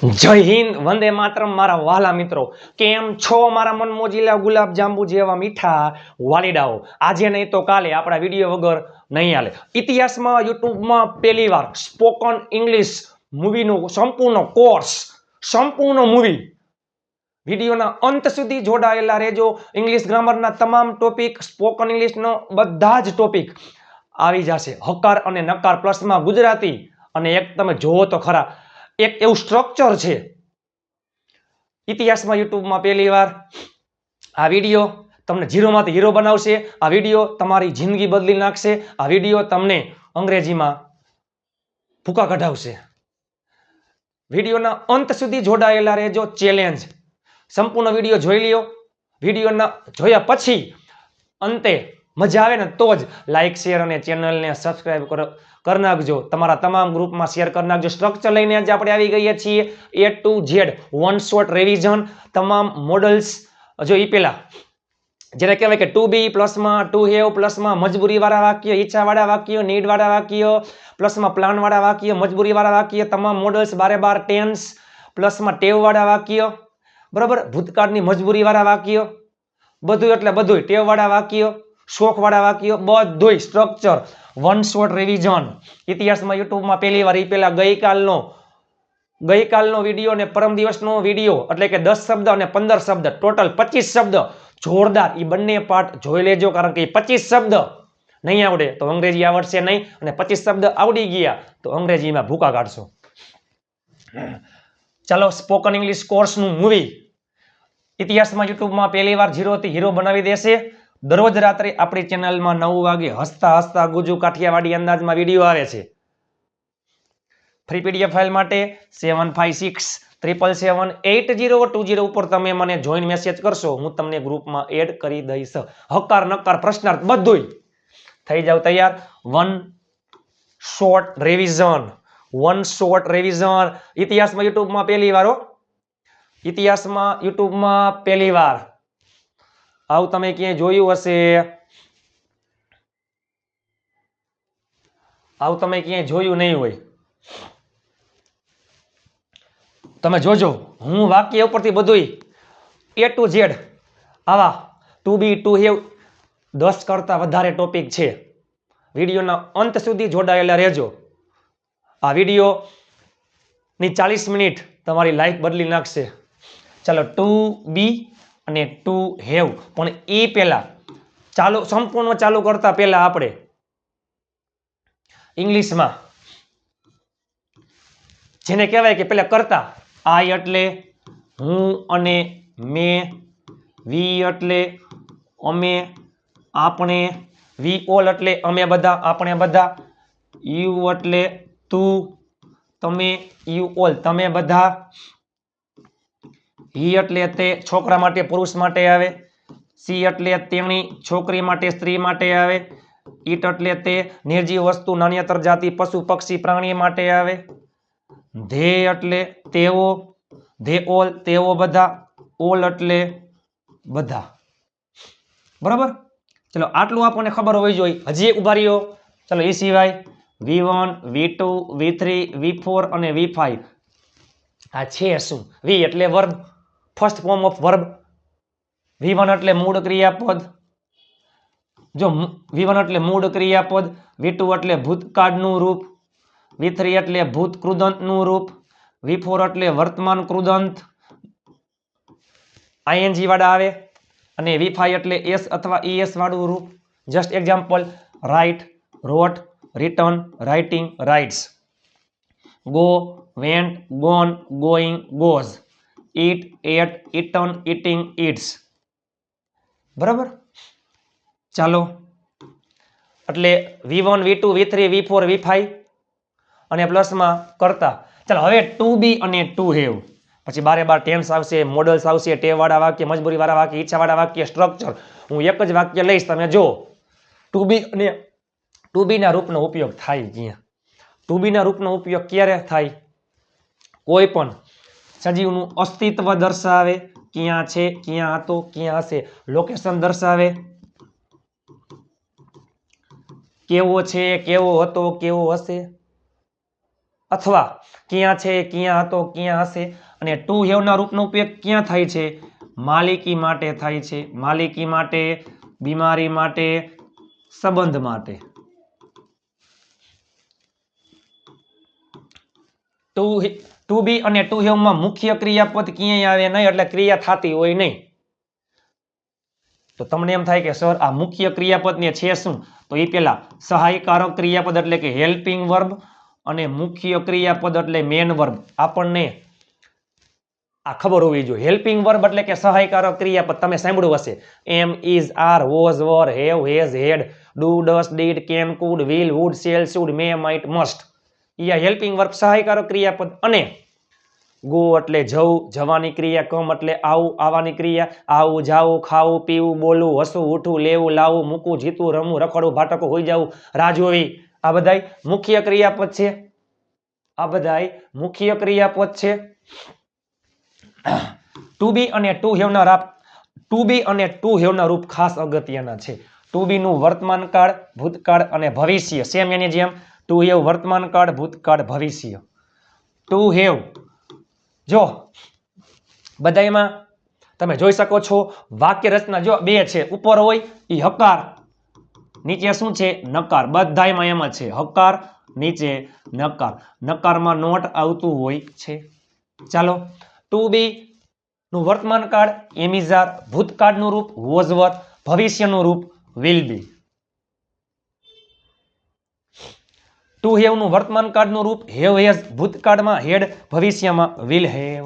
જય હિન્દ, વંદે માતરમ મારા વહાલા મિત્રો, કેમ છો મારા મન મોજીલા ગુલાબ જાંબુ જેવા મીઠા વાલીડાઓ। આજે નહીં તો કાલે આપણા વિડીયો વગર નહીં હાલે। ઇતિહાસમાં યુટ્યુબમાં પહેલીવાર સ્પોકન ઇંગ્લિશ મૂવીનો સંપૂર્ણ કોર્સ, સંપૂર્ણ મૂવી વિડીયોના અંત સુધી જોડાયેલા રહેજો। ઇંગ્લિશ ગ્રામરના તમામ ટોપિક, સ્પોકન ઇંગ્લિશનો બધા જ ટોપિક આવી જશે। હકાર અને નકાર પ્લસમાં ગુજરાતી, અને એક તમે જોવો તો ખરા, એક એવું સ્ટ્રક્ચર છે ઇતિહાસમાં યુટ્યુબમાં પહેલીવાર આ વિડીયો તમને ઝીરોમાંથી હીરો બનાવશે। આ વિડીયો તમારી જિંદગી બદલી નાખશે। આ વિડીયો તમને અંગ્રેજીમાં ભૂકા કઢાવશે। વિડીયોના અંત સુધી જોડાયેલા રહેજો। ચેલેન્જ, સંપૂર્ણ વિડીયો જોઈ લ્યો। વિડીયોના જોયા પછી અંતે મજા આવે ને તો જ લાઈક, શેર અને ચેનલને સબસ્ક્રાઇબ કરી નાખજો। તમારા તમામ ગ્રુપમાં શેર કરી નાખજો। સ્ટ્રક્ચર લઈને આજે આપણે આવી ગયા છીએ A to Z one short revision, તમામ મોડલ્સ। જો એ પેલા જેને કહેવાય કે ટુ બી પ્લસમાં ટુ હેવ પ્લસમાં મજબૂરીવાળા વાક્ય, ઈચ્છાવાળા વાક્ય, નીડવાળા વાક્ય પ્લસમાં પ્લાનવાળા વાક્ય, મજબૂરીવાળા વાક્ય, તમામ મોડલ્સ બારે બાર ટેન્સ પ્લસમાં ટેવવાળા વાક્ય, બરાબર, ભૂતકાળની મજબૂરીવાળા વાક્ય, બધું એટલે બધું, ટેવવાળા વાક્ય, શોખવાળા વાક્ય, બધું સ્ટ્રક્ચર વન શોર્ટ રિવિઝન। ઇતિહાસમાં યુટ્યુબમાં પહેલીવાર એ પહેલા ગઈકાલનો વિડીયો અને પરમ દિવસનો વિડીયો, એટલે કે 10 શબ્દ અને 15 શબ્દ, ટોટલ 25 શબ્દ જોરદાર, એ બંને પાર્ટ જોઈ લેજો। કારણ કે 25 શબ્દ નહીં આવડે તો અંગ્રેજી આવડશે નહીં, અને 25 શબ્દ આવડી ગયા તો અંગ્રેજીમાં ભૂકા કાઢશો। ચાલો, સ્પોકન ઇંગ્લિશ કોર્સનું મૂવી ઇતિહાસમાં યુટ્યુબમાં પહેલીવાર ઝીરોથી હીરો બનાવી દેશે। દરરોજ રાત્રે આપણી ચેનલમાં 9 વાગે હસતા હસતા ગુજુ કાઠિયાવાડી અંદાજમાં વિડીયો આવે છે। ફ્રી પીડીએફ ફાઇલ માટે 7563778020 ઉપર તમે મને જોઈન મેસેજ કરશો, હું તમને ગ્રુપમાં એડ કરી દઈશ। હકાર નકાર પ્રશ્નાર્થ બધુંય થઈ જાવ તૈયાર। One short revision, one short revision ઇતિહાસમાં યુટ્યુબમાં પહેલીવાર હો, ઇતિહાસમાં યુટ્યુબમાં પહેલીવાર। આવું તમે ક્યાંય જોયું હશે? આવું તમે ક્યાંય જોયું નહીં હોય। તમે જોજો, હું વાક્ય ઉપરથી બધુંય A to Z આવા ટુ બી ટુ હેવ 10 કરતા વધારે ટોપિક છે। વિડીયોના અંત સુધી જોડાયેલા રહેજો। આ વિડીયોની 40 મિનિટ તમારી લાઈફ બદલી નાખશે। ચાલો, ટુ બી અને ટુ હેવ, પણ એ પહેલા ચાલુ, સંપૂર્ણ ચાલુ કરતા પહેલા આપણે ઇંગ્લિશમાં જેને કહેવાય કે પેલા કરતા, આઈ એટલે હું અને મેં, વી એટલે અમે, આપણે, વી ઓલ એટલે અમે બધા, આપણે બધા, યુ એટલે તું, તમે, યુ ઓલ તમે બધા, હી એટલે તે છોકરા માટે, પુરુષ માટે આવે, સી એટલે તેણી છોકરી માટે, સ્ત્રી માટે આવે, ઈટ એટલે તે નિર્જીવ વસ્તુ, નાન્યતર જાતિ, પશુ પક્ષી પ્રાણી માટે આવે, ધે એટલે તેઓ, ધે ઓલ તેઓ બધા, ઓલ એટલે બધા, બરાબર। ચલો, આટલું આપણને ખબર હોવી જોઈએ। હજી એક ઉભા રહ્યો, ચલો, એ સિવાય V1 V2 V3 V4 અને V5 આ છે શું? વી એટલે verb, first form of verb. V1 એટલે મૂળ ક્રિયાપદ, જો V1 એટલે મૂળ ક્રિયાપદ, V2 એટલે ભૂતકાળનું રૂપ, V3 એટલે ભૂત કૃદંતનું રૂપ, V4 એટલે વર્તમાન કૃદંત ING વાળા આવે, અને V5 એટલે S અથવા ES વાળું રૂપ। Just example, right, wrote, written, writing, writes, go, went, gone, going, goes, eat, ate, eaten, eating, eats, બરાબર। ચાલો, એટલે V1 V2 V3 V4 V5 અને પ્લસમાં કરતા। ચાલો, હવે ટુ બી અને ટુ હેવ, પછી બારે બાર ટેન્સ આવશે, મોડલ્સ આવશે, ટેવવાળા વાક્ય, મજબૂરીવાળા વાક્ય, ઈચ્છાવાળા વાક્ય, સ્ટ્રક્ચર। હું એક જ વાક્ય લઈશ, તમે જો ટુ બી અને ટુ બીના રૂપનો ઉપયોગ થાય ક્યાં? ટુ બીના રૂપનો ઉપયોગ ક્યારે થાય? કોઈ પણ સજીવનું અસ્તિત્વ દર્શાવે, ક્યાં છે, ક્યાં હતો, ક્યાં હશે, લોકેશન દર્શાવે, કેવો છે, કેવો હતો, કેવો હશે, અથવા ક્યાં છે, ક્યાં હતો, ક્યાં હશે. અને ટુ હેવના રૂપનો ઉપયોગ ક્યાં થાય છે? માલિકી માટે થાય છે. માલિકી માટે, બીમારી માટે, સંબંધ માટે. ટુ બી અને ટુ હેવમાં મુખ્ય ક્રિયાપદ ક્યાંય આવે નહીં, એટલે ક્રિયા થતી હોય નહીં. તો તમને એમ થાય કે સર આ મુખ્ય ક્રિયાપદ ને છે શું? તો એ પેલા સહાયકારક ક્રિયાપદ એટલે કે હેલ્પિંગ વર્બ અને મુખ્ય ક્રિયાપદ એટલે મેન વર્બ. આપણને આ ખબર હોવી જોઈએ. હેલ્પિંગ વર્બ એટલે કે સહાયકારક ક્રિયાપદ તમે સાંભળ્યું હશે. Am, is, are, was, were, have, has, had, do, does, did, can, could, will, would, shall, should, may, might, must. એ હેલ્પિંગ વર્બ સહાયકારક ક્રિયાપદ. અને ગો એટલે જવું, જવાની ક્રિયા. કમ એટલે આવું, આવવાની ક્રિયા. આવું, જાવું, ખાવું, પીવું, બોલવું, હસવું, ઉઠવું, લેવું, લાવવું, મૂકવું, જીતવું, રમવું, રખડવું, ભાટકવું, હોઈ જવું, રાહ જોવી. આ બધાય મુખ્ય ક્રિયાપદ છે. આ બધાય મુખ્ય ક્રિયાપદ છે. ટુ બી અને ટુ હેવના રૂપ ખાસ અગત્યના છે. ટુ બી નું વર્તમાન કાળ, ભૂતકાળ અને ભવિષ્ય સેમ એની જેમ. ટુ હેવ વર્તમાન કાળ, ભૂતકાળ, ભવિષ્ય. ટુ હેવ જો બધાયમાં તમે જોઈ શકો છો વાક્ય રચના જો બે છે. ઉપર હોય એ હકાર, નીચે શું છે? નકાર. બધાયમાં એમ જ છે હકાર, નીચે નકાર. નકારમાં નોટ આવતું હોય છે. ચાલો, ટુ બી નું વર્તમાન કાળ એમ ઇઝ આર, ભૂતકાળનું રૂપ વોઝ વર, ભવિષ્યનું રૂપ વિલ બી. ટુ હેવ નું વર્તમાન કાળનું રૂપ હેવ હેઝ, ભૂતકાળમાં હેડ, ભવિષ્યમાં વિલ હેવ.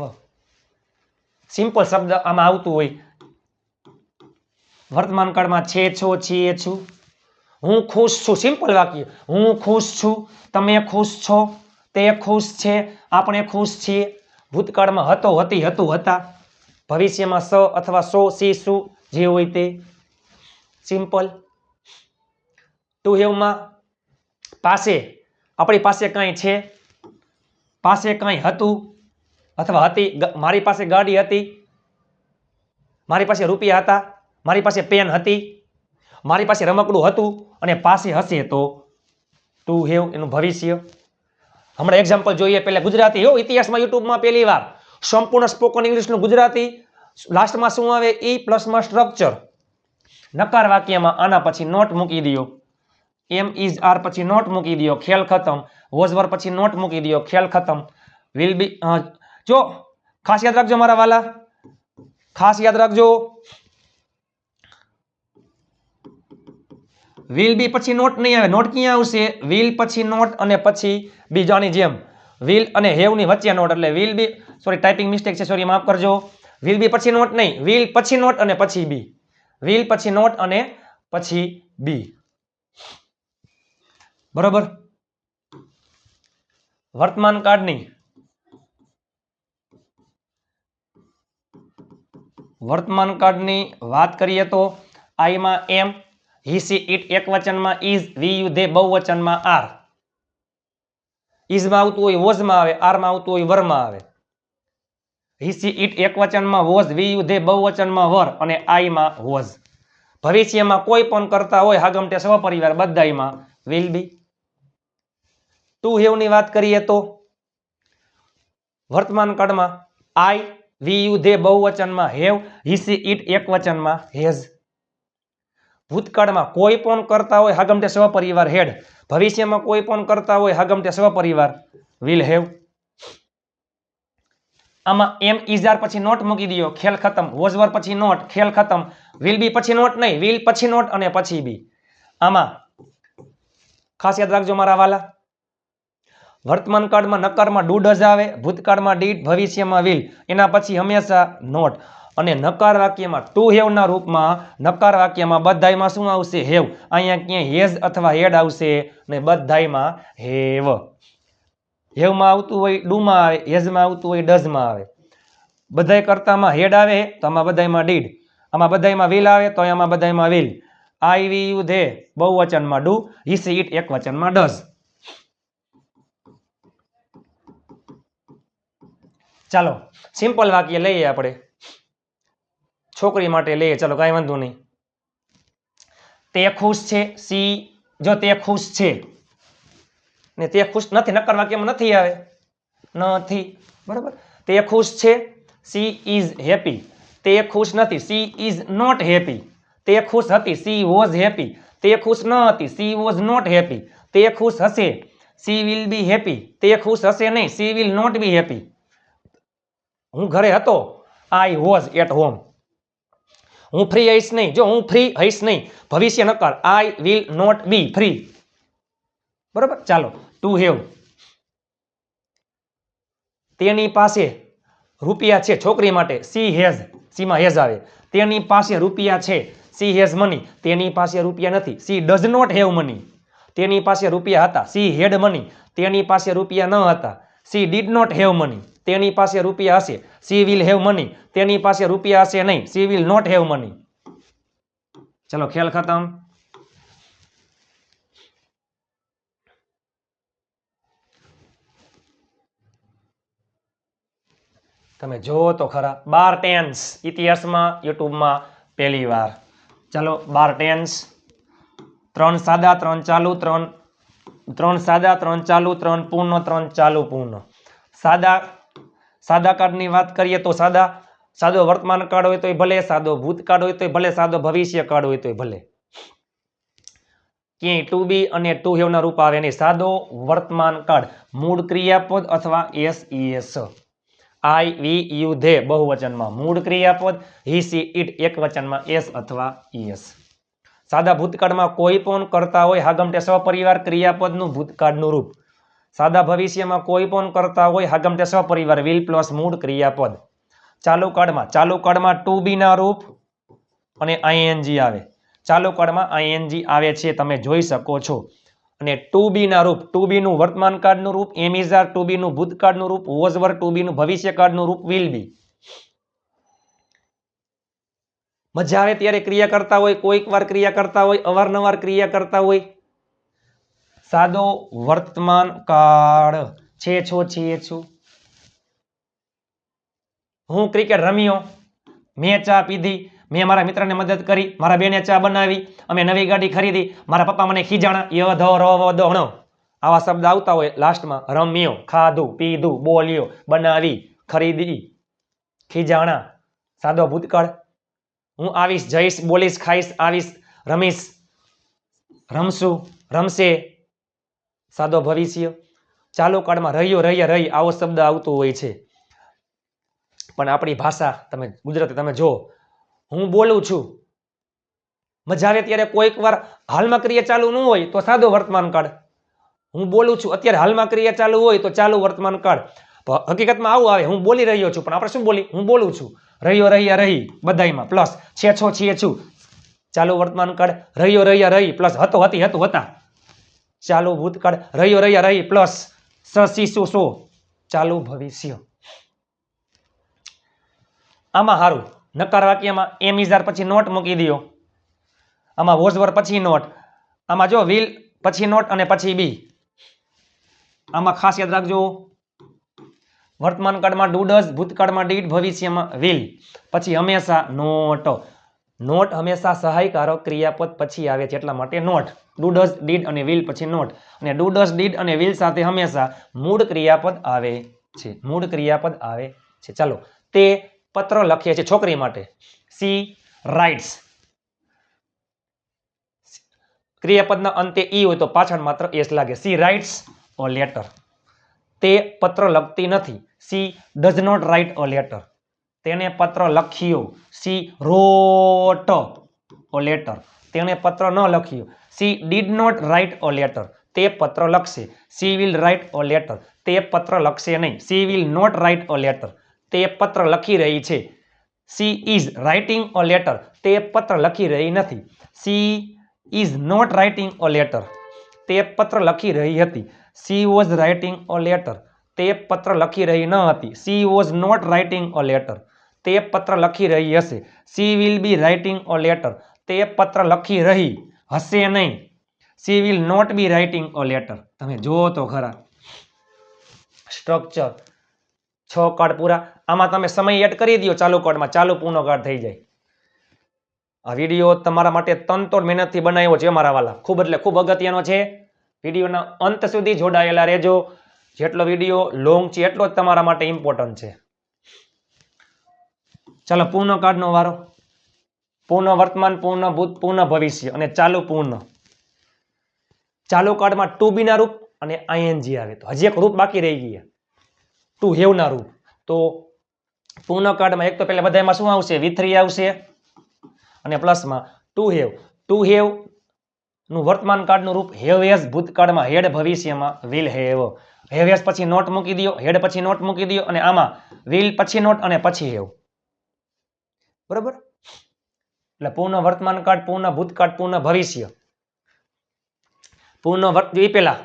સિમ્પલ શબ્દ આમાં આવતું હોય. વર્તમાન કાળમાં છે, છો, છીએ, છું. હું ખુશ છું. સિમ્પલ વાક્ય. હું ખુશ છું, તમે ખુશ છો, તે ખુશ છે, આપણે ખુશ છીએ. ભૂતકાળમાં હતો, હતી, હતું, હતા. ભવિષ્યમાં સ અથવા સો, સી, શું જે હોય તે. સિમ્પલ. ટુ હેવમાં પાસે, આપણી પાસે કાંઈ છે, પાસે કાંઈ હતું અથવા હતી. મારી પાસે ગાડી હતી, મારી પાસે રૂપિયા હતા, મારી પાસે પેન હતી, મારી પાસે રમકડું હતું અને પાસે હશે તો ટુ હેવ એનું ભવિષ્ય. હમણાં એક્ઝામ્પલ જોઈએ. પહેલા ગુજરાતી હો, ઇતિહાસમાં યુટ્યુબમાં પહેલી વાર સંપૂર્ણ સ્પોકન ઇંગ્લિશનું ગુજરાતી. લાસ્ટમાં શું આવે? ઈ પ્લસમાં સ્ટ્રક્ચર. નકાર વાક્યમાં આના પછી નોટ મૂકી દો. એમ ઇઝ આર પછી નોટ મૂકી દો, ખેલ ખતમ. વોઝ વર પછી નોટ મૂકી દો, ખેલ ખતમ. વિલ બી જો ખાસ યાદ રાખજો મારા વાલા, ખાસ યાદ રાખજો. વિલ બી પછી નોટ નહીં આવે. નોટ ક્યાં આવશે? વિલ પછી નોટ અને પછી બીજાની જેમ વિલ અને હેવ ની વચ્ચે નોટ. એટલે will be, sorry typing mistake છે, સોરી માફ કરજો. વિલ બી પછી નોટ નહીં, વિલ પછી નોટ અને પછી બી. વિલ પછી નોટ અને પછી બી. બરોબર. વર્તમાન કાળની વાત કરીએ તો આઈમાં એમ, હી, સી, ઇટ એક વચનમાં, ઇઝ, વી, યુ, ધે બહુવચનમાં, આર. ઇઝમાં આવતું હોય વોઝમાં આવે, આરમાં આવતું હોય વરમાં આવે. હી, સી, ઇટ એક વચનમાં, વોઝ, વી, યુ, ધે બહુવચનમાં, વર અને આઈમાં વોઝ. ભવિષ્યમાં કોઈ પણ કરતા હોય હાગમટે સ્વપરિવાર બધાયમાં વિલ બી. ટુ હેવ ની વાત કરીએ તો વર્તમાન કાળમાં આઈ, વી, યુ, ધે બહુવચનમાં, હેવ, હી, સી, ઇટ એક વચનમાં, હેઝ. ભૂતકાળમાં કોઈ પણ કરતા હોય હાગમટે સ્વપરિવાર હેડ. ભવિષ્યમાં કોઈ પણ કરતા હોય હાગમટે સ્વપરિવાર વિલ હેવ. આમાં એમ ઇઝ આર પછી નોટ મૂકી દો, ખેલ ખતમ. વોઝ વર પછી નોટ, ખેલ ખતમ. વિલ બી પછી નોટ નહીં, વિલ પછી નોટ અને પછી બી. આમાં ખાસ યાદ રાખજો મારા વાલા. વર્તમાન કાળમાં નકારમાં ડુ ડઝ આવે, ભૂતકાળમાં ડીડ, ભવિષ્યમાં વિલ. એના પછી હંમેશા નોટ. અને નકાર વાક્યમાં ટુ હેવ ના રૂપમાં નકાર વાક્યમાં બધાયમાં શું આવશે? હેવ. અહીંયા ક્યાંય હેઝ અથવા હેડ આવશે ને બધાયમાં હેવ. હેવમાં આવતું હોય ડુમાં આવે, હેઝમાં આવતું હોય ડઝમાં આવે. બધાય કરતામાં હેડ આવે તો આમાં બધાયમાં ડીડ. આમાં બધાયમાં વિલ આવે તો આમાં બધાયમાં will. I, we, you, they બહુવચનમાં ડુ, હી, સી, ઇટ એક વચનમાં ડઝ. ચાલો સિમ્પલ વાક્ય લઈએ આપણે. છોકરી માટે લઈએ, ચાલો કાંઈ વાંધો નહીં. તે ખુશ છે, સી, જો તે ખુશ છે, ને તે ખુશ નથી, નક્કર વાક્યમાં નથી આવે, નથી, બરાબર. તે ખુશ છે, સી ઇઝ હેપી. તે ખુશ નથી, સી ઇઝ નોટ હેપી. તે ખુશ હતી, સી વોઝ હેપી. તે ખુશ ન હતી, સી વોઝ નોટ હેપી. તે ખુશ હશે, સી વિલ બી હેપી. તે ખુશ હશે નહીં, she will not be happy. હું ઘરે હતો, આઈ વોઝ એટ હોમ. હું ફ્રી હઈશ નહીં, જો હું ફ્રી હઈશ નહીં, ભવિષ્ય નકાર, I will not be free. બરાબર. ચાલો, ટુ હેવ. તેની પાસે રૂપિયા છે, છોકરી માટે, સી હેઝ. સીમાં હેઝ આવે. તેની પાસે રૂપિયા છે, સી હેઝ મની. તેની પાસે રૂપિયા નથી, she does not have money. તેની પાસે રૂપિયા હતા, સી હેડ મની. તેની પાસે રૂપિયા ન હતા, she did not have money. તેની પાસે રૂપિયા હશે, સી વિલ હેવ મની. તેની પાસે રૂપિયા હશે નહીં, she will not have money. ચલો, ખેલ ખતમ. તમે જો તો ખરા, 12 ટેન્સ ઇતિહાસમાં યુટ્યુબમાં પહેલી વાર. ચાલો, 12 ટેન્સ. 3 સાદા, 3 ચાલુ, 3 સાદા, 3 ચાલુ, 3 પૂર્ણ, 3 ચાલુ પૂર્ણ. સાદા કાળની વાત કરીએ તો સાદો વર્તમાન કાળ હોય તોય ભલે, સાદો ભૂતકાળ હોય તોય ભલે, સાદો ભવિષ્ય કાળ હોય તોય ભલે. ક્યાંય ટુ બી અને ટુ હેવ ના રૂપ આવે નહીં. સાદો વર્તમાન કાળ, મૂળ ક્રિયાપદ અથવા S ES. I, we, you, they બહુવચનમાં, મૂળ ક્રિયાપદ, હી, સી, ઇટ એકવચનમાં એસ અથવા ઈએસ. સાદા ભૂતકાળમાં કોઈ પણ કરતા હોય હાગમટે સપરિવાર ક્રિયાપદનું ભૂતકાળનું રૂપ. સાદા ભવિષ્યમાં કોઈ પણ કરતા હોય હાગમટે સપરિવાર વિલ પ્લસ મૂળ ક્રિયાપદ. ચાલુ કાળમાં ટુ બી ના રૂપ અને આઈએનજી આવે. ચાલુ કાળમાં આઈએનજી આવે છે, તમે જોઈ શકો છો. અને ટુ બી ના રૂપ, ટુ બી નું વર્તમાન કાળનું રૂપ એમ ઇઝ આર, ટુ બી નું ભૂતકાળનું રૂપ વોઝ વર, ટુ બી નું ભવિષ્યકાળનું રૂપ વિલ બી. મજા આવે ત્યારે ક્રિયા કરતા હોય, કોઈક વાર ક્રિયા કરતા હોય, અવારનવાર ક્રિયા કરતા હોય. સાદો વર્તમાન કાળ, છે છો, છીએ છું. હું ક્રિકેટ રમ્યો, મેં ચા પીધી, મેં મારા મિત્રને મદદ કરી, મારા બેને ચા બનાવી, અમે નવી ગાડી ખરીદી, મારા પપ્પા મને ખીજાણા, ય ધ ર વ દ ણ. આવા શબ્દ આવતા હોય લાસ્ટમાં. રમ્યો, ખાધું, પીધું, બોલ્યો, બનાવી, ખરીદી, ખીજાણા. સાદો ભૂતકાળ. હું આવીશ, જઈશ, બોલીશ, ખાઈશ, આવીશ, રમીશ, રમશું, રમશે. સાદો ભવિષ્ય. ચાલુ કાળમાં રહ્યો, રહ્યા, રહી આવો શબ્દ આવતો હોય છે. પણ આપણી ભાષા તમે ગુજરાતી તમે જો, હું બોલું છું, મજા આવે ત્યારે કોઈક વાર હાલમાં ક્રિયા ચાલુ ન હોય તો સાદો વર્તમાન કાળ. હું બોલું છું, અત્યારે હાલમાં ક્રિયા ચાલુ હોય તો ચાલુ વર્તમાન કાળ. હકીકતમાં આવું આવે, હું બોલી રહ્યો છું, પણ આપણે શું બોલી, હું બોલું છું, રહ્યો, રહ્યા, રહી બધાયમાં પ્લસ, છે છો, છીએ છું, ચાલુ વર્તમાન કાળ. રહ્યો, રહ્યા, રહી પ્લસ, હતો, હતી, હતું, હતા, ચાલુ ભૂતકાળ. રહ્યો, રહ્યા, રહી પ્લસ, સ, સી, સુ, સો, ચાલુ ભવિષ્ય. આમાં હારું, નકાર વાક્યમાં એમ ઇઝ આર પછી નોટ મૂકી દો. આમાં વોઝ વર પછી નોટ. આમાં જો વિલ પછી નોટ અને પછી બી. આમાં ખાસ યાદ રાખજો, વર્તમાન કાળમાં ડુ ડઝ, ભૂતકાળમાં ડીડ, ભવિષ્યમાં વિલ, પછી હંમેશા નોટ. નોટ હંમેશા સહાયકારક ક્રિયાપદ પછી આવે છે, એટલા માટે નોટ. ડુ ડઝ, ડીડ અને વિલ પછી નોટ. અને ડુ ડઝ, ડીડ અને વિલ સાથે હંમેશા મૂળ ક્રિયાપદ આવે છે, મૂળ ક્રિયાપદ આવે છે. ચાલો, તે પત્ર લખે છે છોકરી માટે, સી રાઇટ્સ. ક્રિયાપદના અંતે ઈ હોય તો પાછળ માત્ર એસ લાગે. She writes a letter. તે પત્ર લખતી નથી, she does not write a letter. તેને પત્ર લખ્યો, સી રોટ અ લેટર. તેણે પત્ર ન લખ્યો, she did not write a letter. તે પત્ર લખશે, she will write a letter. તે પત્ર લખશે નહીં, she will not write a letter. તે પત્ર લખી રહી છે, she is writing a letter. તે પત્ર લખી રહી નથી, she is not writing a letter. તે પત્ર લખી રહી હતી, she was writing a letter. તે પત્ર લખી રહી ન હતી, she was not writing a letter. તે પત્ર લખી રહી હશે, she will be writing a letter. તે પત્ર લખી રહી હશે નહીં, she will not be writing a letter. તમે જુઓ તો ખરા સ્ટ્રક્ચર. 6 કાર્ડ પૂરા. આમાં તમે સમય એડ કરી દો ચાલુ કાર્ડમાં, ચાલુ પૂર્ણ કાર્ડ થઈ જાય. આ વિડીયો તમારા માટે તનતોડ મહેનતથી બનાવ્યો છે મારા વાલા, ખૂબ એટલે ખૂબ અગત્યનો છે. વિડીયોના અંત સુધી જોડાયેલા રહેજો. જેટલો વિડીયો લોંગ છે એટલો જ તમારા માટે ઇમ્પોર્ટન્ટ છે. ચાલો પૂર્ણ કાળનો વારો. પૂર્ણ વર્તમાન, પૂર્ણ ભૂત, પૂર્ણ ભવિષ્ય અને ચાલુ પૂર્ણ. ચાલુ કાળમાં ટુ બી ના રૂપ અને આઈએનજી આવે. તો હજી એક રૂપ બાકી રહી ગયા, ટુ હેવ ના રૂપ. તો પૂર્ણ કાળમાં એક તો પહેલા બધામાં શું આવશે? V3 આવશે અને પ્લસમાં ટુ હેવ. ટુ હેવ નું વર્તમાન કાળનું રૂપ હેવ હેઝ, ભૂતકાળમાં હેડ, ભવિષ્યમાં વિલ હેવ. હેવ હેઝ પછી નોટ મૂકી દો, હેડ પછી નોટ મૂકી દો અને આમાં વિલ પછી નોટ અને પછી હેવ. બરોબર? એટલે પૂર્ણ વર્તમાન કાળ, પૂર્ણ ભૂતકાળ, પૂર્ણ ભવિષ્ય. પૂર્ણ પેલા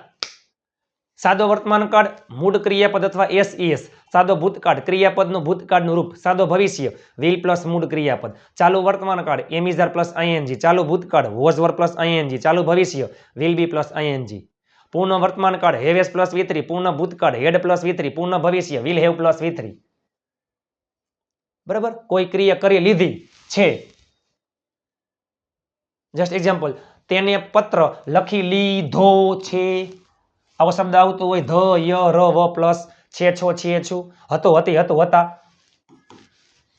સાદો વર્તમાન કાળ મૂળ ક્રિયાપદ અથવા એસ. સાદો ભૂતકાળ ક્રિયાપદનું ભૂતકાળનું રૂપ. સાદો ભવિષ્ય વિલ પ્લસ મૂળ ક્રિયાપદ. ચાલુ વર્તમાન કાળ એમિઝર પ્લસ આઈએનજી. ચાલુ ભૂતકાળ વોઝ વર પ્લસ આઈએનજી. ચાલુ ભવિષ્ય વિલ બી પ્લસ આઈએનજી. પૂર્ણ વર્તમાન કાળ હેવ એસ પ્લસ V3. પૂર્ણ ભૂતકાળ હેડ પ્લસ V3. પૂર્ણ ભવિષ્ય વિલ હેવ પ્લસ V3. બરાબર? કોઈ ક્રિયા કરી લીધી છે. જસ્ટ એક્ઝામ્પલ, તેને પત્ર લખી લીધો છે. આવો શબ્દ આવતો હોય ધ, ય, ર, વ પ્લસ છે, છો, છે, છું, હતો, હતી, હતો, હતા.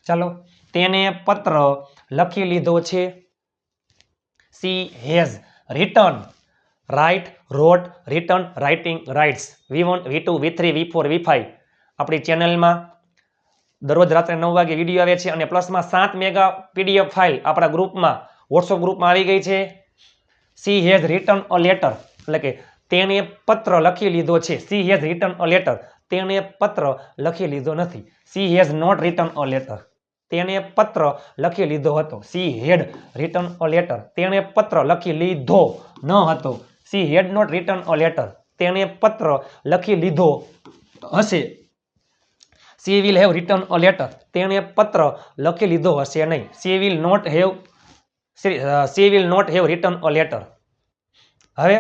ચાલો, તેને પત્ર લખી લીધો છે. She has written. Write, wrote, written, writing, writes. V1, V2, V3, V4, V5 આપણી ચેનલમાં દરરોજ રાત્રે 9 વાગે વિડીયો આવે છે અને પ્લસમાં 7 મેગા PDF ફાઇલ આપણા ગ્રુપમાં વોટ્સઅપ ગ્રુપમાં આવી ગઈ છે. She has written a letter, એટલે કે તેણે પત્ર લખી લીધો છે. She has written a letter, તેણે પત્ર લખી લીધો નથી. She has not written a letter, તેણે પત્ર લખી લીધો હતો. She had written a letter, તેણે પત્ર લખી લીધો ન હતો. She had not written a letter, તેણે પત્ર લખી લીધો હશે. She will have written a letter, તેણે પત્ર લખી લીધો હશે નહીં. She will not have written a letter. હવે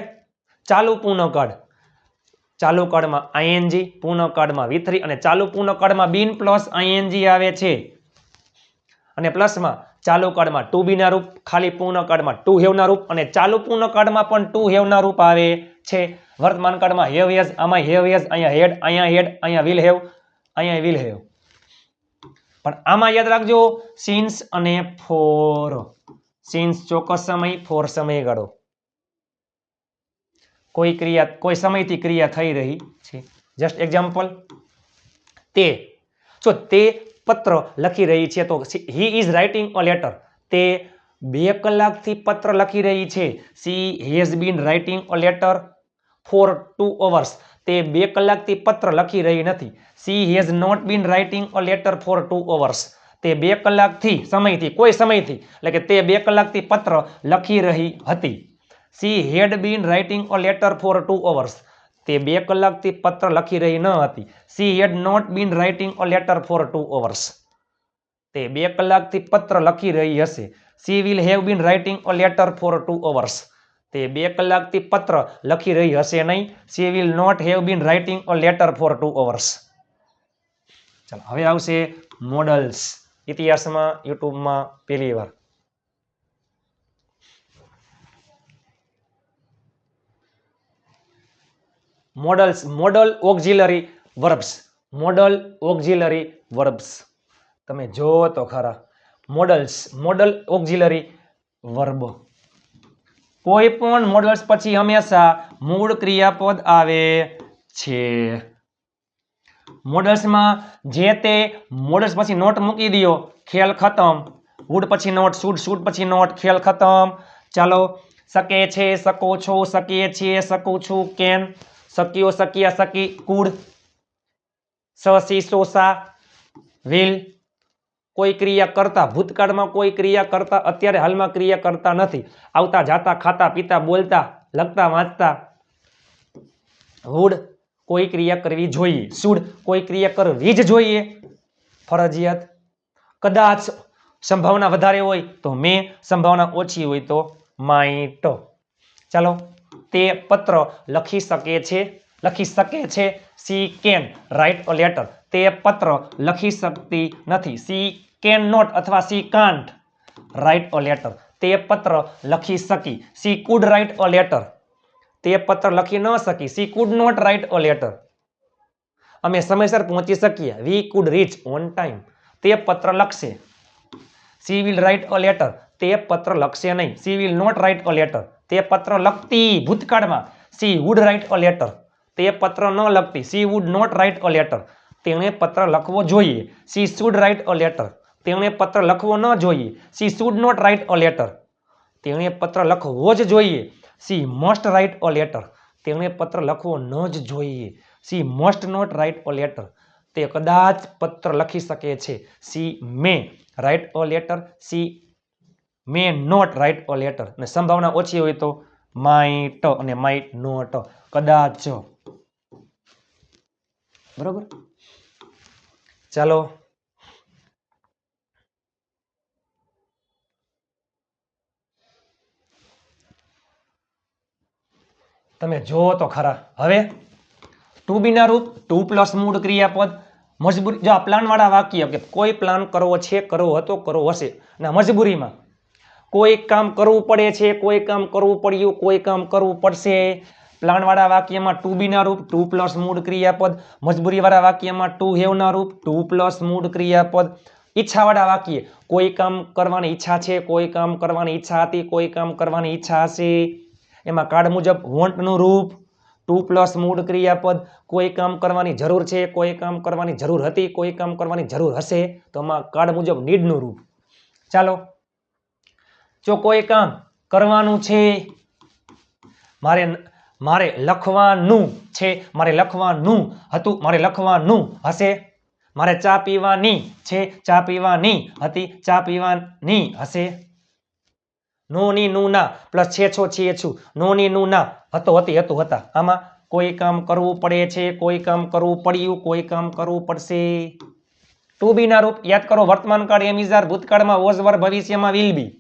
ચાલુ પૂર્ણકાળ. ચાલુ કાળમાં આઈએનજી, પૂર્ણકાળમાં V3 અને ચાલુ પૂર્ણકાળમાં બીન પ્લસ આઈએનજી આવે છે. અને પ્લસમાં ચાલુ કાળમાં ટુ બી ના રૂપ, ખાલી પૂર્ણકાળમાં ટુ હેવ ના રૂપ અને ચાલુ પૂર્ણકાળમાં પણ ટુ હેવ ના રૂપ આવે છે. વર્તમાન કાળમાં હેવ હેઝ, આમાં હેવ હેઝ, અહીંયા હેડ, અહીંયા વિલ હેવ, અહીંયા વિલ હેવ. પણ આમાં યાદ રાખજો સિન્સ અને ફોર. સિન્સ ચોક્કસ સમય, ફોર સમયગાળો. કોઈ ક્રિયા કોઈ સમયથી ક્રિયા થઈ રહી છે. જસ્ટ એક્ઝામ્પલ, તે પત્ર લખી રહી છે તો he is writing a letter. તે 2 કલાકથી પત્ર લખી રહી છે. She has been writing a letter for 2 hours. તે 2 કલાકથી પત્ર લખી રહી નથી. She has not been writing a letter for 2 hours. તે 2 કલાકથી સમયથી, કોઈ સમયથી, એટલે કે તે 2 કલાકથી પત્ર લખી રહી હતી. She head bin writing a letter for 2 hours. તે 2 કલાકથી પત્ર લખી રહી ન હતી. She had not been writing a letter for 2 hours. તે 2 કલાકથી પત્ર લખી રહી હશે. She will have been writing a letter for 2 hours. તે 2 કલાકથી પત્ર લખી રહી હશે નહીં. She will not have been writing a letter for 2 hours. ચાલો, હવે આવશે મોડલ્સ. ઇતિહાસમાં યુટ્યુબમાં પહેલી વાર. Models, model auxiliary verbs. Model auxiliary verbs તમે જો તો ખરા. Models, model auxiliary verb. કોઈ પણ મોડલ્સ પછી હંમેશા મૂળ ક્રિયાપદ આવે છે. મોડલ્સમાં જે તે મોડલ્સ પછી નોટ મૂકી દો, ખેલ ખતમ. વુડ પછી નોટ, શુડ પછી નોટ, ખેલ ખતમ. ચાલો, શકે છે, શકો છો, શકીએ છીએ, શકું છું, કેન, શક્યો, શક્યા, શકી, કુડ, સી, સોસા, વિલ. કોઈ ક્રિયા કરતા, ભૂતકાળમાં કોઈ ક્રિયા કરતા, અત્યારે હાલમાં ક્રિયા કરતા નથી. આવતા, જાતા, ખાતા, પીતા, બોલતા, લખતા, વાંચતા. વુડ કોઈ ક્રિયા કરવી જોઈએ. શુડ કોઈ ક્રિયા કરવી જ જોઈએ, ફરજિયાત. કદાચ સંભાવના વધારે હોય તો મે, સંભાવના ઓછી હોય તો માઇટ. ચાલો, તે પત્ર લખી શકે છે. She can write a letter. તે પત્ર લખી શકતી નથી. સી કેન નોટ અથવા she can't write a letter. તે પત્ર લખી શકી. She could write a letter. તે પત્ર લખી ન શકી. She could not write a letter. અમે સમયસર પહોંચી શકીએ. We could reach on time. તે પત્ર લખશે. She will write a letter. તે પત્ર લખશે નહીં. She will not write a letter. તે પત્ર લખતી ભૂતકાળમાં. She would write a letter. તે પત્ર ન લખતી. She would not write a letter. તેણે પત્ર લખવો જોઈએ. She should write a letter. તેણે પત્ર લખવો ન જોઈએ. She should not write a letter. તેણે પત્ર લખવો જ જોઈએ. She must write a letter. તેણે પત્ર લખવો ન જ જોઈએ. She must not write a letter. તે કદાચ પત્ર લખી શકે છે. She may right a letter. She may not write a letter. અને સંભાવના ઓછી હોય તો માઇટ અને માઇટ નોટ, કદાચ. બરોબર. ચાલો, તમે જુઓ તો ખરા. હવે ટુ બી ના રૂપ ટુ પ્લસ મૂળ ક્રિયાપદ. મજબૂરી, જો આ પ્લાન વાળા વાક્ય કે કોઈ પ્લાન કરવો છે, કરવો હતો, કરવો હશે, અને મજબૂરીમાં કોઈ કામ કરવું પડે છે, કોઈ કામ કરવું પડ્યું, કોઈ કામ કરવું પડશે. પ્લાન વાળા વાક્યમાં ટુ બી ના રૂપ ટુ પ્લસ મૂળ ક્રિયાપદ. મજબૂરી વાળા વાક્યમાં ટુ હેવ ના રૂપ ટુ પ્લસ મૂળ ક્રિયાપદ. ઈચ્છા વાળા વાક્ય કોઈ કામ કરવાની ઈચ્છા છે, કોઈ કામ કરવાની ઈચ્છા હતી, કોઈ કામ કરવાની ઈચ્છા હશે. એમાં કાર્ડ મુજબ વોન્ટ નું રૂપ ટુ પ્લસ મૂળ ક્રિયાપદ. કોઈ કામ કરવાની જરૂર છે, કોઈ કામ કરવાની જરૂર હતી, કોઈ કામ કરવાની જરૂર હશે. તો આમાં કાર્ડ મુજબ નીડ નું રૂપ. ચાલો, જો કોઈ કામ કરવાનું છે, મારે લખવાનું છે, મારે લખવાનું હતું, મારે લખવાનું હશે. મારે ચા પીવાની છે, ચા પીવાની હતી, ચા પીવાની હશે. નો ની નું ના પ્લસ છે છો છીએ છું. નો ની નું ના હતો હતી હતું હતા. આમાં કોઈ કામ કરવું પડે છે, કોઈ કામ કરવું પડ્યું, કોઈ કામ કરવું પડશે. ટુ બી ના રૂપ યાદ કરો. વર્તમાન કાળ એમ ઇઝ આર, ભૂતકાળમાં વોઝ વર, ભવિષ્યમાં વિલ બી.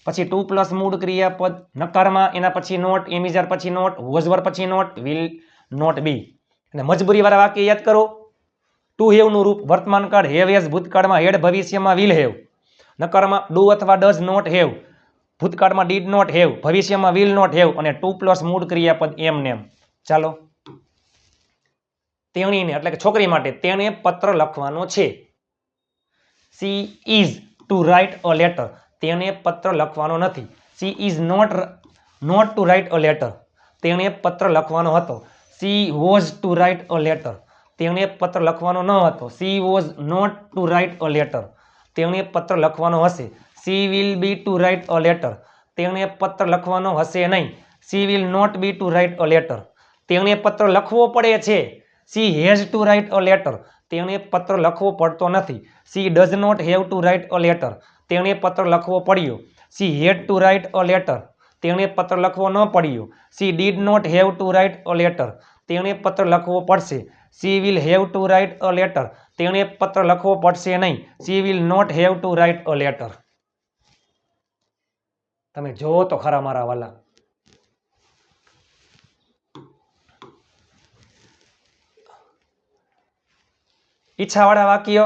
પછી ટુ પ્લસ મૂળ ક્રિયાપદ. નકારમાં એના પછી નોટ, એમ ઇઝ આર પછી નોટ, વોઝ વર પછી નોટ, વિલ નોટ બી. અને મજબૂરી વાળા વાક્ય યાદ કરો. ટુ હેવ નું રૂપ વર્તમાન કાળ હેવ એઝ, ભૂતકાળમાં હેડ, ભવિષ્યમાં વિલ હેવ. નકારમાં ડુ અથવા ડઝ નોટ હેવ, ભૂતકાળમાં ડીડ નોટ હેવ, ભવિષ્યમાં વિલ નોટ હેવ. અને ટુ પ્લસ મૂળ ક્રિયાપદ એમ નેમ. ચાલો, તેણીને એટલે કે છોકરી માટે તેણે પત્ર લખવાનો છે. She is to write a letter. તેણે પત્ર લખવાનો નથી. She is not to write a letter. તેણે પત્ર લખવાનો હતો. She was to write a letter. તેણે પત્ર લખવાનો ન હતો. She was not to write a letter. તેણે પત્ર લખવાનો હશે. She will be to write a letter. તેણે પત્ર લખવાનો હશે નહીં. She will not be to write a letter. તેણે પત્ર લખવો પડે છે. She has to write a letter. તેણે પત્ર લખવો પડતો નથી. She does not have to write a letter. તેણે પત્ર લખવો પડ્યો. She had to write a letter. તેણે પત્ર લખવો ન પડ્યો. She did not have to write a letter. તેણે પત્ર લખવો પડશે. She will have to write a letter. તેણે પત્ર લખવો પડશે નહીં. She will not have to write a letter. તમે જોવો તો ખરા મારા વાલા. ઈચ્છાવાળા વાક્ય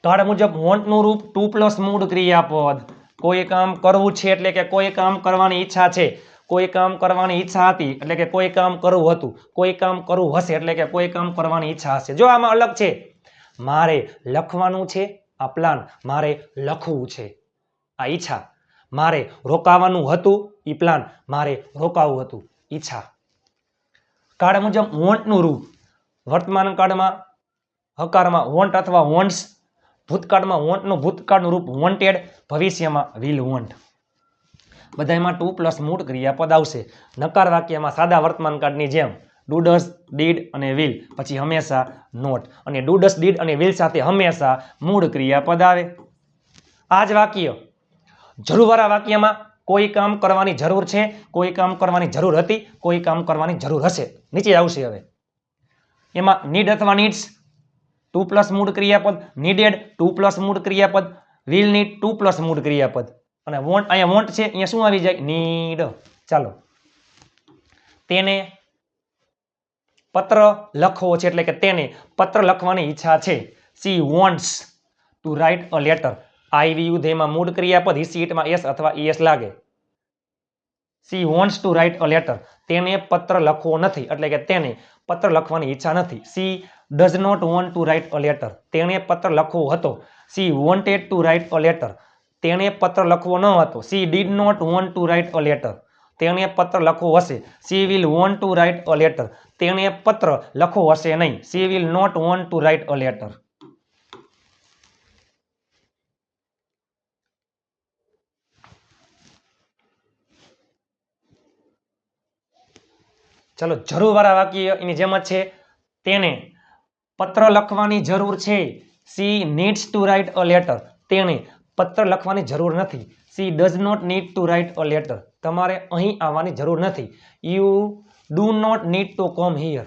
કાર્ડ મુજબ વોન્ટ નું રૂપ ટુ પ્લસ મૂળ ક્રિયાપદ. કોઈ કામ કરવું છે એટલે કે કોઈ કામ કરવાની ઈચ્છા છે. કોઈ કામ કરવાની ઈચ્છા હતી એટલે કે કોઈ કામ કરવું હતું. કોઈ કામ કરવું હશે એટલે કે કોઈ કામ કરવાની ઈચ્છા હશે. જો આમાં અલગ છે. મારે લખવાનું છે, આ પ્લાન. મારે લખવું છે, આ ઈચ્છા. મારે રોકાવાનું હતું, ઈ પ્લાન. મારે રોકાવું હતું, ઈચ્છા. કાર્ડ મુજબ વોન્ટ નું રૂપ વર્તમાન કાળમાં હકારમાં વોન્ટ અથવા વોન્ટ્સ, ભૂતકાળમાં વોન્ટ નું ભૂતકાળનું રૂપ વોન્ટેડ, ભવિષ્યમાં વિલ વોન્ટ. બધામાં ટુ પ્લસ મૂળ ક્રિયાપદ આવશે. નકાર વાક્યમાં સાદા વર્તમાન કાળની જેમ ડુ ડઝ ડીડ અને વિલ પછી હંમેશા નોટ. અને ડુ ડઝ ડીડ અને વિલ સાથે હંમેશા મૂળ ક્રિયાપદ આવે. આ જ વાક્ય જરૂરવાળા વાક્યમાં કોઈ કામ કરવાની જરૂર છે, કોઈ કામ કરવાની જરૂર હતી, કોઈ કામ કરવાની જરૂર હશે. નીચે આવશે. હવે એમાં નીડ અથવા નીડ્સ ટુ પ્લસ મૂળ ક્રિયાપદ, નીડેડ ટુ પ્લસ મૂળ ક્રિયાપદ, વિલ નીડ ટુ પ્લસ મૂળ ક્રિયાપદ. અને વોન્ટ, અહીંયા વોન્ટ છે, અહીંયા શું આવી જાય? નીડ. ચાલો, તેને પત્ર લખવો છે એટલે કે તેને પત્ર લખવાની ઈચ્છા છે. She wants to write a letter. I we you ધેયમાં મૂળ ક્રિયાપદ, હિસી ઇટમાં એસ અથવા ઈએસ લાગે. She wants to write a letter, તેને પત્ર લખવો નથી, એટલે કે તેને પત્ર લખવાની ઈચ્છા નથી. She does not want to write a letter, તેણે પત્ર લખવો હતો. She wanted to write a letter, તેણે પત્ર લખવો ન હતો. She did not want to write a letter, તેણે પત્ર લખવો હશે. She will want to write a letter, તેણે પત્ર લખવો હશે નહીં. She will not want to write a letter. ચલો જરૂર વાળા વાક્ય એની જેમ જ છે. તેને પત્ર લખવાની જરૂર છે. She needs to write a letter, તેને પત્ર લખવાની જરૂર નથી. She does not need to write a letter, તમારે અહીં આવવાની જરૂર નથી. You do not need to come here,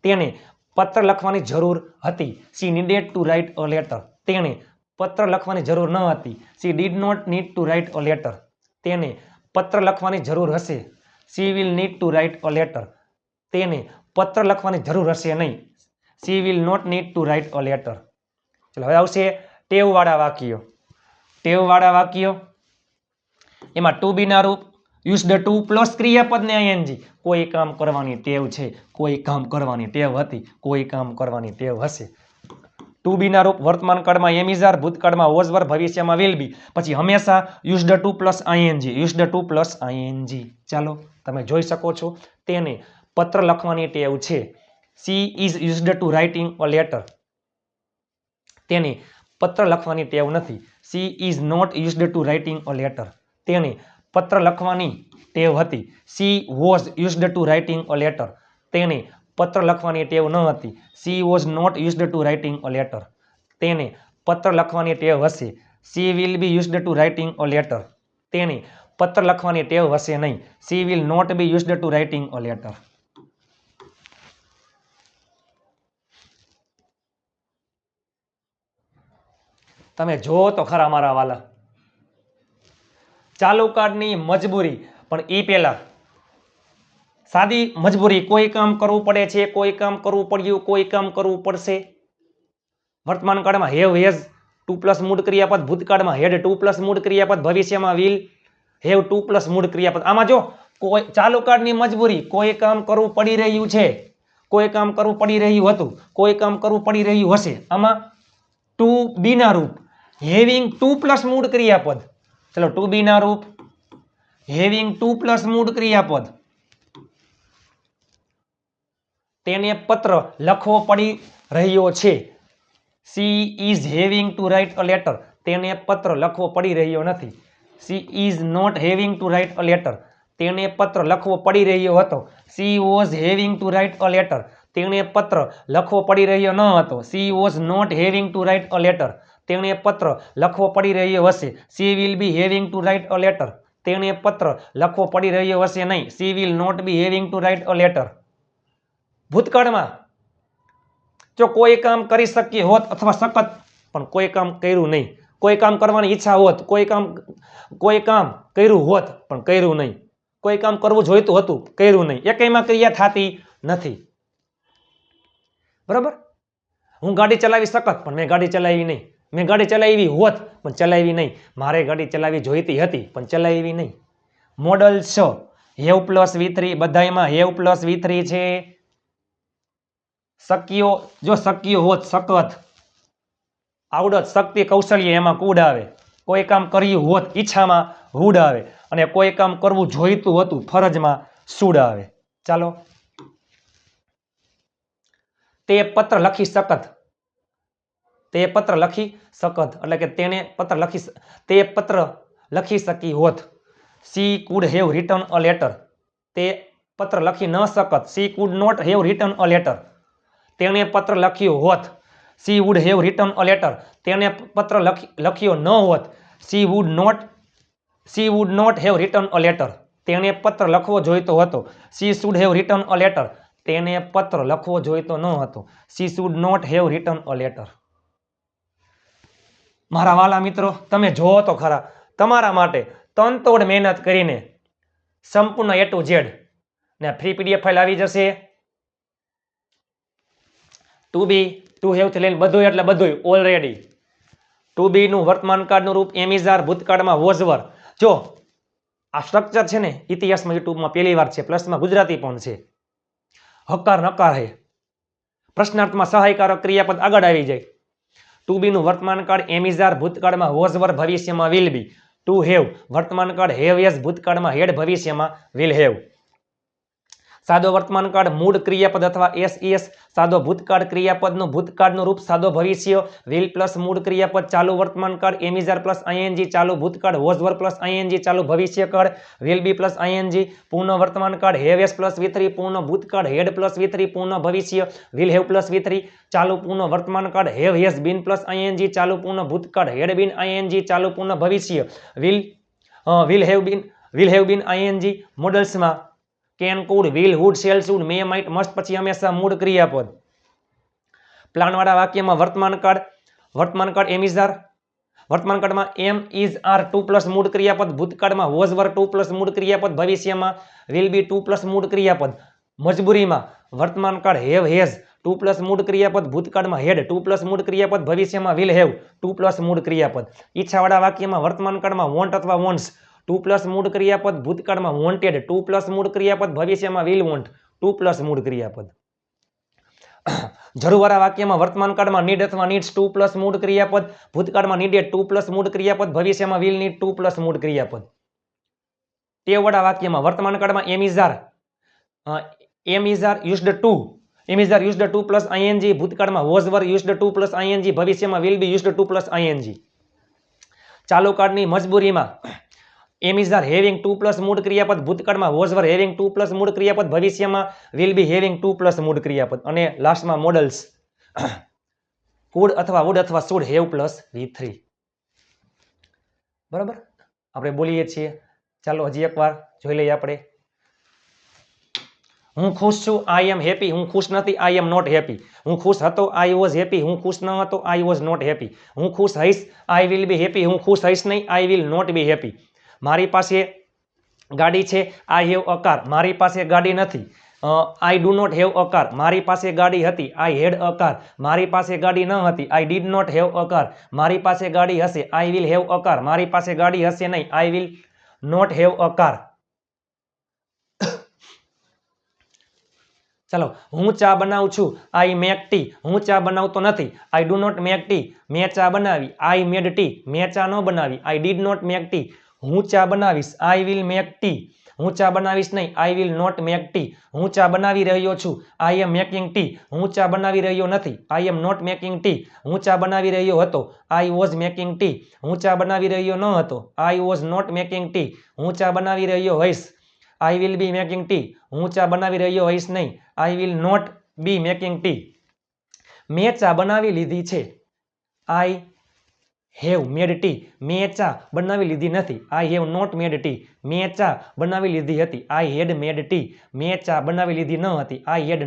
તેને પત્ર લખવાની જરૂર હતી. She needed to write a letter, તેને પત્ર લખવાની જરૂર ન હતી. She did not need to write a letter, તેને પત્ર લખવાની જરૂર હશે. She will need to write a letter, તેને પત્ર લખવાની જરૂર હશે નહીં. She will not need to write a letter. ચલો હવે આવશે ટેવવાળા વાક્યો. ટેવવાળા વાક્યો એમાં ટુ બી ના રૂપ યુઝ ધ ટુ પ્લસ ક્રિયાપદ ને આઈએનજી. કોઈ કામ કરવાની ટેવ છે, કોઈ કામ કરવાની ટેવ હતી, કોઈ કામ કરવાની ટેવ હશે. ટુ બી ના રૂપ વર્તમાન કાળમાં એમ ઇઝ આર, ભૂતકાળમાં વોઝ વર, ભવિષ્યમાં વિલ બી. પછી હંમેશા use the to plus ING, use the to plus ING. ચાલો તમે જોઈ શકો છો તેને પત્ર લખવાની ટેવ છે. She is used to writing a letter, તેને પત્ર લખવાની ટેવ નથી. She is not used to writing a letter, તેને પત્ર લખવાની ટેવ હતી. She was used to writing a letter, તેને પત્ર લખવાની ટેવ ન હતી. She was not used to writing a letter, તેને પત્ર લખવાની ટેવ હશે. She will be used to writing a letter, તેને પત્ર લખવાની ટેવ હશે નહીં. She will not be used to writing a letter. તમે જો તો ખરા મારા વાલા. ચાલુ કાર્ડની મજબૂરી, પણ એ પહેલા સાદી મજબૂરી, કોઈ કામ કરવું પડે છે, કોઈ કામ કરવું પડ્યું, કોઈ કામ કરવું પડશે. વર્તમાન કાળમાં હેવ હેઝ ટુ પ્લસ મૂળ ક્રિયાપદ, ભૂતકાળમાં હેડ ટુ પ્લસ મૂળ ક્રિયાપદ, ભવિષ્યમાં વિલ હેવ ટુ પ્લસ મૂળ ક્રિયાપદ. આમાં જો કોઈ ચાલુ કાળની મજબૂરી, કોઈ કામ કરવું પડી રહ્યું છે, કોઈ કામ કરવું પડી રહ્યું હતું, કોઈ કામ કરવું પડી રહ્યું હશે. આમાં ટુ બી ના રૂપ હેવિંગ ટુ પ્લસ મૂળ ક્રિયાપદ. ચલો ટુ બી ના રૂપ હેવિંગ ટુ પ્લસ મૂળ ક્રિયાપદ, તેને પત્ર લખવો પડી રહ્યો છે. She is having to write a letter, તેને પત્ર લખવો પડી રહ્યો નથી. She is not having to write a letter, તેને પત્ર લખવો પડી રહ્યો હતો. She was having to write a letter, તેણે પત્ર લખવો પડી રહ્યો ન હતો. She was not having to write a letter, તેણે પત્ર લખવો પડી રહ્યો હશે. She will be having to write a letter, તેણે પત્ર લખવો પડી રહ્યો હશે નહીં. She will not be having to write a letter. ભૂતકાળમાં જો કોઈ કામ કરી શક્ય હોત અથવા શકત, પણ કોઈ કામ કર્યું નહીં. કોઈ કામ કરવાની ઈચ્છા હોત, કોઈ કામ કર્યું હોત પણ કર્યું નહીં. કોઈ કામ કરવું જોઈતું હતું, કર્યું નહીં. એકેયમાં ક્રિયા થતી નથી. બરાબર. હું ગાડી ચલાવી શકત, પણ મેં ગાડી ચલાવી નહીં. મેં ગાડી ચલાવી હોત પણ ચલાવી નહીં. મારે ગાડી ચલાવી જોઈતી હતી પણ ચલાવી નહીં. મોડલ છ હેવ પ્લસ V3, બધાયમાં હેવ પ્લસ V3 છે. શક્યો, જો શક્ય હોત, શકત, આવડત, શક્તિ, કૌશલ્ય, એમાં કુડ આવે. કોઈ કામ કર્યું હોત, ઈચ્છામાં હુડ આવે. અને કોઈ કામ કરવું જોઈતું હતું, ફરજમાં સુડ આવે. ચાલો તે પત્ર લખી શકત, તે પત્ર લખી શકત, એટલે કે તેને પત્ર લખી, તે પત્ર લખી શકી હોત. She could have written a letter, તે પત્ર લખી ન શકત. She could not have written a letter, તેણે પત્ર લખ્યો હોત. She would have written a letter, તેણે પત્ર લખ્યો ન હોત. She would not have written a letter, તેણે પત્ર લખવો જોઈતો હતો. She should have written a letter, તેને પત્ર લખવો જોઈતો ન હતો. She should not have written a letter. મારા વાલા મિત્રો, તમે જોવો તો ખરા, તમારા માટે તનતોડ મહેનત કરીને સંપૂર્ણ A to Z ને ફ્રી PDF ફાઇલ આવી જશે. ટુ બી, ટુ હેવ થી લઈને બધું એટલે બધું ઓલરેડી. ટુ બી નું વર્તમાન કાળનું રૂપ એમ ઇઝ આર, ભૂતકાળમાં વોઝ વર. જો આ સ્ટ્રક્ચર છે ને ઇતિહાસમાં યુટ્યુબમાં પહેલી વાર છે, પ્લસમાં ગુજરાતી પણ છે. હકાર નકાર હે, પ્રશ્નાર્થમાં સહાયકારક ક્રિયાપદ આગળ આવી જાય. ટુ બી નું વર્તમાન કાળ એમ ઇઝ આર, ભૂતકાળમાં વોઝ વર, ભવિષ્યમાં વિલ બી. ટુ હેવ વર્તમાન કાળ હેવ હેઝ, ભૂતકાળમાં હેડ, ભવિષ્યમાં વિલ હેવ. સાદો વર્તમાન કાળ મૂળ ક્રિયાપદ અથવા એસ એસ, સાદો ભૂતકાળ ક્રિયાપદનું ભૂતકાળનું રૂપ સાદો ભવિષ્ય, વિલ પ્લસ મૂળ ક્રિયાપદ ચાલુ વર્તમાન કાળ એમ ઇઝ આર પ્લસ આઈએનજી ચાલુ ભૂતકાળ, વોઝ વર પ્લસ આઈએનજી ચાલુ ભવિષ્યકાળ, વિલ બી પ્લસ આઈએનજી પૂર્ણ વર્તમાન કાળ, હેવ એસ પ્લસ વી3 પૂર્ણ ભૂતકાળ, હેડ પ્લસ વી3 પૂર્ણ ભવિષ્ય, વિલ હેવ પ્લસ વી3 ચાલુ પૂર્ણ વર્તમાન કાળ, have has been plus ING ચાલુ પૂર્ણ ભૂતકાળ, હેડ બીન આઈએનજી ચાલુ પૂર્ણ ભવિષ્ય, વિલ હેવ બીન આઈએનજી. મોડલ્સમાં can, could, will, would, shall, should, may, might, must પછી હંમેશા મૂળ ક્રિયાપદ. પ્લાનવાળા વાક્યમાં વર્તમાન કાળ એમ ઇઝ આર, વર્તમાન કાળમાં am is R two plus મૂળ ક્રિયાપદ, ભૂતકાળમાં વોઝ વર ટુ પ્લસ મૂળ ક્રિયાપદ, ભવિષ્યમાં વિલ બી ટુ પ્લસ મૂળ ક્રિયાપદ. મજબૂરીમાં વર્તમાન કાળ હેવ હેઝ ટુ પ્લસ મૂળ ક્રિયાપદ, ભૂતકાળમાં હેડ ટુ પ્લસ મૂળ ક્રિયાપદ, ભવિષ્યમાં વિલ હેવ ટુ પ્લસ મૂળ ક્રિયાપદ. ઈચ્છાવાળા વાક્યમાં વર્તમાન કાળમાં વોન્ટ અથવા વોન્ટ્સ ટુ પ્લસ મૂળ ક્રિયાપદ, ભૂતકાળમાં વોન્ટેડ ટુ પ્લસ મૂળ ક્રિયાપદ, ભવિષ્યમાં વિલ વોન્ટ ટુ પ્લસ મૂળ ક્રિયાપદ. જરૂરવાળા વાક્યમાં વર્તમાન કાળમાં નીડ અથવા નીડ્સ ટુ પ્લસ મૂળ ક્રિયાપદ, ભૂતકાળમાં નીડેડ ટુ પ્લસ મૂળ ક્રિયાપદ, ભવિષ્યમાં વિલ નીડ ટુ પ્લસ મૂળ ક્રિયાપદ. ટેવવાળા વાક્યમાં વર્તમાન કાળમાં am is are used to plus ING, ભૂતકાળમાં was were used to plus ING, ભવિષ્યમાં will be used to plus ING. ચાલુ કાળની મજબૂરીમાં am is are having to plus મૂળ ક્રિયાપદ, ભૂતકાળમાં was were having to plus મૂળ ક્રિયાપદ, ભવિષ્યમાં will be having to plus મૂળ ક્રિયાપદ. અને લાસ્ટમાં મોડલ્સ કુડ અથવા વુડ અથવા શુડ હેવ પ્લસ વી3. બરાબર આપણે બોલીએ છીએ. ચાલો હજી એકવાર જોઈ લઈએ આપણે. હું ખુશ છું, આઈ એમ હેપી. હું ખુશ નથી, આઈ એમ નોટ હેપી. હું ખુશ હતો, આઈ વોઝ હેપી. હું ખુશ ન હતો, આઈ વોઝ નોટ હેપી. હું ખુશ હઈશ, આઈ વિલ બી હેપી. હું ખુશ હઈશ નહીં, I will not be happy. મારી પાસે ગાડી છે, આઈ હેવ અ કાર. મારી પાસે ગાડી નથી, I do not have a car. મારી પાસે ગાડી હતી, આઈ હેડ અ કાર. મારી પાસે ગાડી ન હતી, I did not have a car. મારી પાસે ગાડી હશે, I will have a car. મારી પાસે ગાડી હશે નહીં, I will not have a car. ચાલો, હું ચા બનાવું છું, આઈ મેક ટી. હું ચા બનાવતો નથી, I do not make tea. મેં ચા બનાવી, આઈ મેડ ટી. મેં ચા ન બનાવી, I did not make tea. હું ચા બનાવીશ, આઈ વિલ મેક ટી. હું ચા બનાવીશ નહીં, I will not make tea. હું ચા બનાવી રહ્યો છું, આઈ એમ મેકિંગ ટી. હું ચા બનાવી રહ્યો નથી, I am not making tea. હું ચા બનાવી રહ્યો હતો, આઈ વોઝ મેકિંગ ટી. હું ચા બનાવી રહ્યો ન હતો, I was not making tea. હું ચા બનાવી રહ્યો હોઈશ, I will be making tea. હું ચા બનાવી રહ્યો હોઈશ નહીં, I will not be making tea. મેં ચા બનાવી લીધી છે, આઈ હેવ મેડ ટી. મેં ચા બનાવી લીધી નથી, I have not made tea. મેં ચા બનાવી લીધી હતી, આઈ હેડ મેડ ટી. મેં ચા બનાવી લીધી ન હતી, આઈ હેડ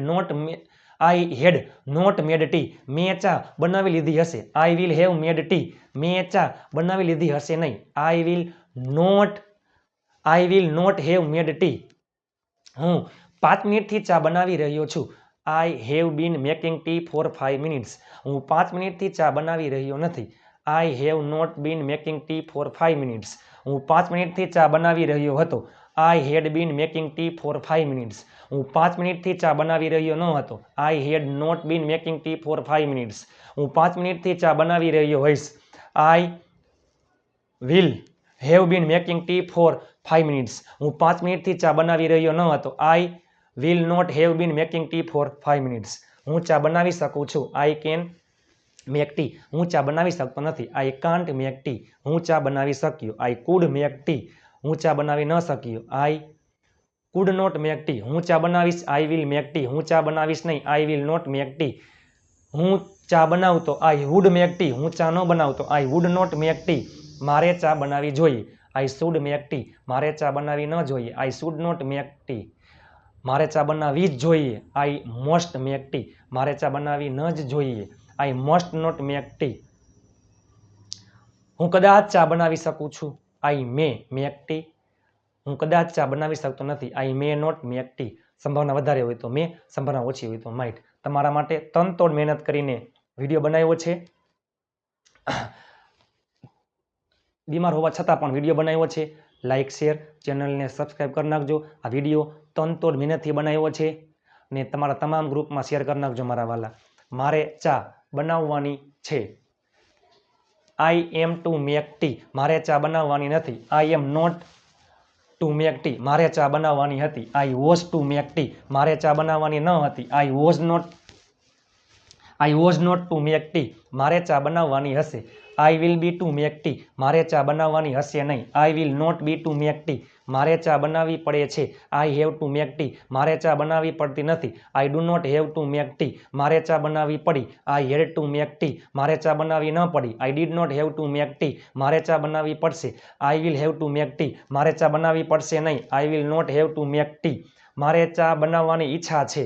નોટ મેડ ટી. મેં ચા બનાવી લીધી હશે, I will have made tea. મેં ચા બનાવી લીધી હશે નહીં, I will not have made tea. હું 5 મિનિટથી ચા બનાવી રહ્યો છું, I have been making tea for 5 minutes. હું 5 મિનિટથી ચા બનાવી રહ્યો નથી, I have not been making tea for 5 minutes. હું 5 મિનિટથી ચા બનાવી રહ્યો હતો, I had been making tea for 5 minutes. હું 5 મિનિટથી ચા બનાવી રહ્યો ન હતો, I had not been making tea for 5 minutes. હું 5 મિનિટથી ચા બનાવી રહ્યો હોઈશ, I will have been making tea for 5 minutes. હું 5 મિનિટથી ચા બનાવી રહ્યો ન હતો, I will not have been making tea for 5 minutes. હું ચા બનાવી શકું છું, આઈ કેન મેક ટી. હું ચા બનાવી શકતો નથી, આઈ કાન્ટ મેક ટી. હું ચા બનાવી શક્યો, આઈ કુડ મેક ટી. હું ચા બનાવી ન શક્યો, I could not make tea. હું ચા બનાવીશ, આઈ વિલ મેક ટી. હું ચા બનાવીશ નહીં, I will not make tea. હું ચા બનાવતો, આઈ વુડ મેક ટી. હું ચા ન બનાવતો, I would not make tea. મારે ચા બનાવી જોઈએ, આઈ શુડ મેક ટી. મારે ચા બનાવી ન જોઈએ, I should not make tea. મારે ચા બનાવવી જ જોઈએ, આઈ મોસ્ટ મેક ટી. મારે ચા બનાવવી ન જ જોઈએ, આઈ મોસ્ટ નોટ મેક ટી. હું કદાચ ચા બનાવી શકું છું, આઈ મે મેક ટી. હું કદાચ ચા બનાવી શકતો નથી, આઈ મે નોટ મેક ટી. સંભાવના વધારે હોય તો મે, સંભાવના ઓછી હોય તો માઇટ. તમારા માટે તનતોડ મહેનત કરીને વિડીયો બનાવ્યો છે. બીમાર હોવા છતાં પણ વિડીયો બનાવ્યો છે. લાઇક શેર ચેનલને સબસ્ક્રાઈબ કરી નાખજો. આ વિડીયો તનતોડ મહેનતથી બનાવ્યો છે ને તમારા તમામ ગ્રુપમાં શેર કરી નાખજો મારા વાલા. મારે ચા બનાવવાની છે. I am to make tea. મારે ચા બનાવવાની નથી. I am not to make tea. મારે ચા બનાવવાની હતી. I was to make tea. મારે ચા બનાવવાની ન હતી. I was not to make tea. મારે ચા બનાવવાની હશે. I will be to make tea. મારે ચા બનાવવાની હશે નહીં. I will not be to make tea. મારે ચા બનાવવી પડે છે. I have to make tea. મારે ચા બનાવવી પડતી નથી. I do not have to make tea. મારે ચા બનાવવી પડી. I had to make tea. મારે ચા બનાવવી ન પડી. I did not have to make tea. મારે ચા બનાવવી પડશે. I will have to make tea. મારે ચા બનાવવી પડશે નહીં. I will not have to make tea. મારે ચા બનાવવાની ઈચ્છા છે.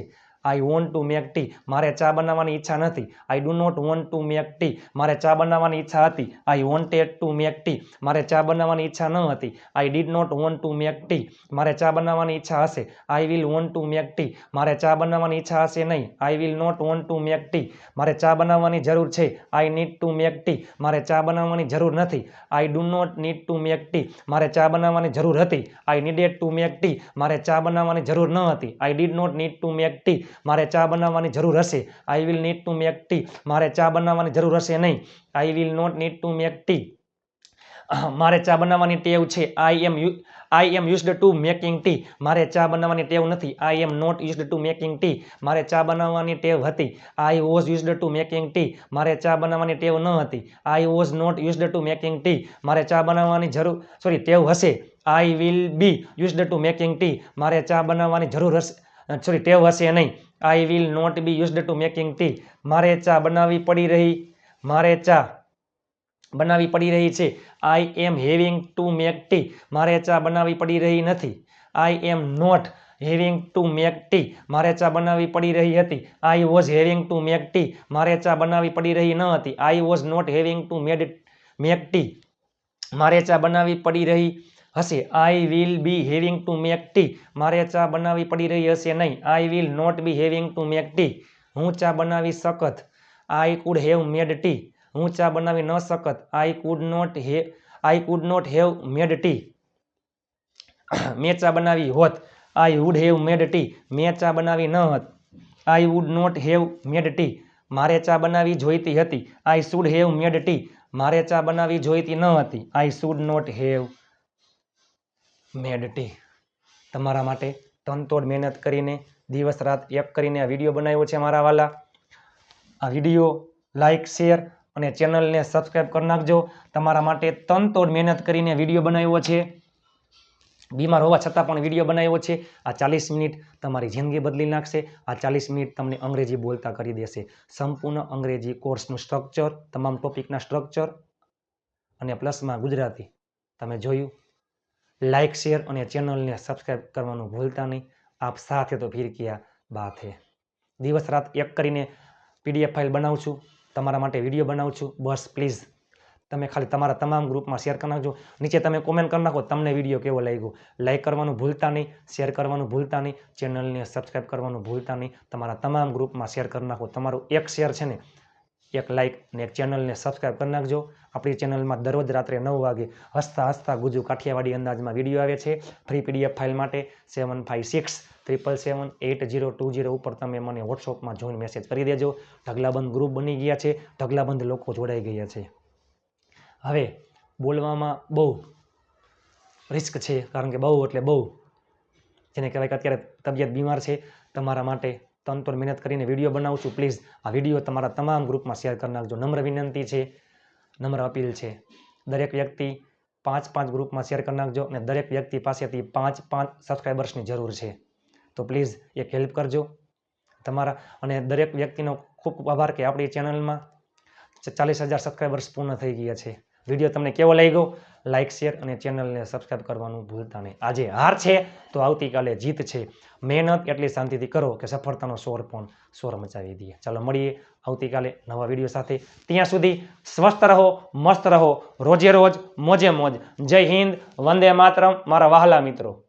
I want to make tea. મારે ચા બનાવવાની ઈચ્છા નથી. I do not want to make tea. મારે ચા બનાવવાની ઈચ્છા હતી. I wanted to make tea. મારે ચા બનાવવાની ઈચ્છા ન હતી. I did not want to make tea. મારે ચા બનાવવાની ઈચ્છા હશે. I will want to make tea. મારે ચા બનાવવાની ઈચ્છા હશે નહીં. I will not want to make tea. મારે ચા બનાવવાની જરૂર છે. I need to make tea. મારે ચા બનાવવાની જરૂર નથી. I do not need to make tea. મારે ચા બનાવવાની જરૂર હતી. I needed to make tea. મારે ચા બનાવવાની જરૂર ન હતી. I did not need to make tea. મારે ચા બનાવવાની જરૂર હશે. I will need to make tea. મારે ચા બનાવવાની જરૂર હશે નહીં. I will not need to make tea. મારે ચા બનાવવાની ટેવ છે. I am used to making tea. મારે ચા બનાવવાની ટેવ નથી. I am not used to making tea. મારે ચા બનાવવાની ટેવ હતી. I was used to making tea. મારે ચા બનાવવાની ટેવ ન હતી. I was not used to making tea. મારે ચા બનાવવાની ટેવ હશે. I will be used to making tea. મારે ચા બનાવવાની ટેવ હશે નહીં. I will not be used to making tea. મારે ચા બનાવવી પડી રહી છે. I am having to make tea. મારે ચા બનાવવી પડી રહી નથી. I am not having to make tea. મારે ચા બનાવવી પડી રહી હતી. I was having to make tea. મારે ચા બનાવવી પડી રહી ન હતી. I was not having to make tea. મારે ચા બનાવવી પડી રહી હશે. I will be having to make tea. મારે ચા બનાવવી પડી રહી હશે નહીં. I will not be having to make tea. હું ચા બનાવી શકત. I could have made tea. હું ચા બનાવી ન શકત. I could not have made tea. મેં ચા બનાવી હોત. I would have made tea. મેં ચા બનાવી ન હોત. I would not have made tea. મારે ચા બનાવી જોઈતી હતી. I should have made tea. મારે ચા બનાવી જોઈતી ન હતી. I should not have made tea. તમારા માટે તનતોડ મહેનત કરીને દિવસ રાત એક કરીને આ વિડીયો બનાવ્યો છે મારા વાલા. આ વિડીયો લાઇક શેર અને ચેનલને સબસ્ક્રાઈબ કરી નાખજો. તમારા માટે તનતોડ મહેનત કરીને વિડીયો બનાવ્યો છે. બીમાર હોવા છતાં પણ વિડીયો બનાવ્યો છે. આ 40 મિનિટ તમારી જિંદગી બદલી નાખશે. આ 40 મિનિટ તમને અંગ્રેજી બોલતા કરી દેશે. સંપૂર્ણ અંગ્રેજી કોર્સનું સ્ટ્રક્ચર, તમામ ટોપિકના સ્ટ્રક્ચર અને પ્લસમાં ગુજરાતી તમે જોયું. લાઇક શેર અને ચેનલને સબસ્ક્રાઈબ કરવાનું ભૂલતા નહીં. આપ સાથે તો ફિર કિયા બાત હે. દિવસ રાત એક કરીને PDF ફાઇલ બનાવું છું. તમારા માટે વિડીયો બનાવું છું. બસ પ્લીઝ તમે ખાલી તમારા તમામ ગ્રુપમાં શેર કરી નાખજો. નીચે તમે કોમેન્ટ કરી નાખો તમને વિડીયો કેવો લાગ્યો. લાઇક કરવાનું ભૂલતા નહીં, શેર કરવાનું ભૂલતા નહીં, ચેનલને સબસ્ક્રાઈબ કરવાનું ભૂલતા નહીં. તમારા તમામ ગ્રુપમાં શેર કરી નાખો. તમારું એક શેર છે ને, એક લાઇક ને એક ચેનલને સબસ્ક્રાઈબ કરી નાખજો. આપણી ચેનલમાં દરરોજ રાત્રે 9 વાગે હસતા ગુજુ કાઠિયાવાડી અંદાજમાં વિડીયો આવે છે. ફ્રી PDF ફાઇલ માટે 7567778020 ઉપર તમે મને વોટ્સઅપમાં જોઈને મેસેજ કરી દેજો. ઢગલાબંધ ગ્રુપ બની ગયા છે. ઢગલાબંધ લોકો જોડાઈ ગયા છે. હવે બોલવામાં બહુ રિસ્ક છે, કારણ કે બહુ એટલે બહુ જેને કહેવાય કે અત્યારે તબિયત બીમાર છે. તમારા માટે તનતોડ મહેનત કરીને વિડીયો બનાવું છું. પ્લીઝ આ વિડીયો તમારા તમામ ગ્રુપમાં શેર કરી નાખજો. નમ્ર વિનંતી છે, નમ્ર અપીલ છે. દરેક વ્યક્તિ 5 ગ્રુપમાં શેર કરી નાખજો અને દરેક વ્યક્તિ પાસેથી 5 સબસ્ક્રાઈબર્સની જરૂર છે. તો પ્લીઝ એક હેલ્પ કરજો તમારા. અને દરેક વ્યક્તિનો ખૂબ ખૂબ આભાર કે આપણી ચેનલમાં 40,000 સબસ્ક્રાઈબર્સ પૂર્ણ થઈ ગયા છે. વિડીયો તમને કેવો લાગ્યો? લાઇક શેર અને ચેનલને સબસ્ક્રાઈબ કરવાનું ભૂલતા નહીં. આજે હાર છે તો આવતીકાલે જીત છે. મહેનત એટલી શાંતિથી કરો કે સફળતાનો શોર મચાવી દઈએ. ચાલો મળીએ આવતીકાલે નવા વિડીયો સાથે. ત્યાં સુધી સ્વસ્થ રહો, મસ્ત રહો, રોજે રોજ મોજે મોજ. જય હિન્દ, વંદે માતરમ મારા વહાલા મિત્રો.